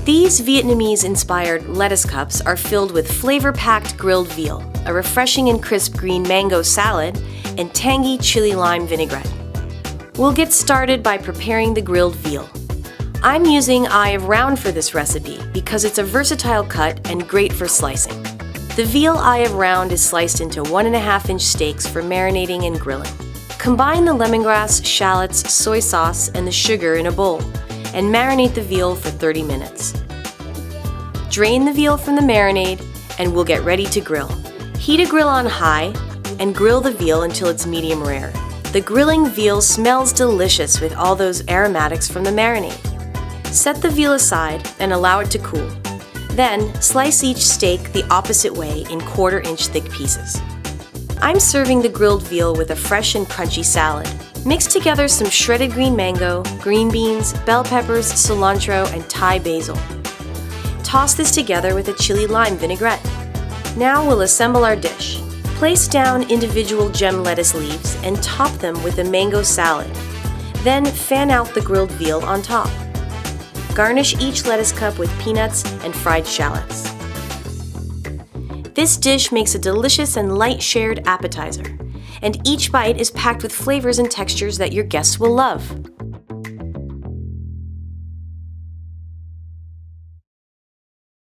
These Vietnamese-inspired lettuce cups are filled with flavor-packed grilled veal, a refreshing and crisp green mango salad, and tangy chili lime vinaigrette. We'll get started by preparing the grilled veal. I'm using eye of round for this recipe because it's a versatile cut and great for slicing. The veal eye of round is sliced into 1.5-inch steaks for marinating and grilling. Combine the lemongrass, shallots, soy sauce, and the sugar in a bowl and marinate the veal for 30 minutes. Drain the veal from the marinade and we'll get ready to grill. Heat a grill on high and grill the veal until it's medium rare. The grilling veal smells delicious with all those aromatics from the marinade. Set the veal aside and allow it to cool. Then, slice each steak the opposite way in 1/4-inch thick pieces. I'm serving the grilled veal with a fresh and crunchy salad. Mix together some shredded green mango, green beans, bell peppers, cilantro, and Thai basil. Toss this together with a chili lime vinaigrette. Now we'll assemble our dish. Place down individual gem lettuce leaves and top them with a mango salad. Then fan out the grilled veal on top. Garnish each lettuce cup with peanuts and fried shallots. This dish makes a delicious and light shared appetizer, and each bite is packed with flavors and textures that your guests will love.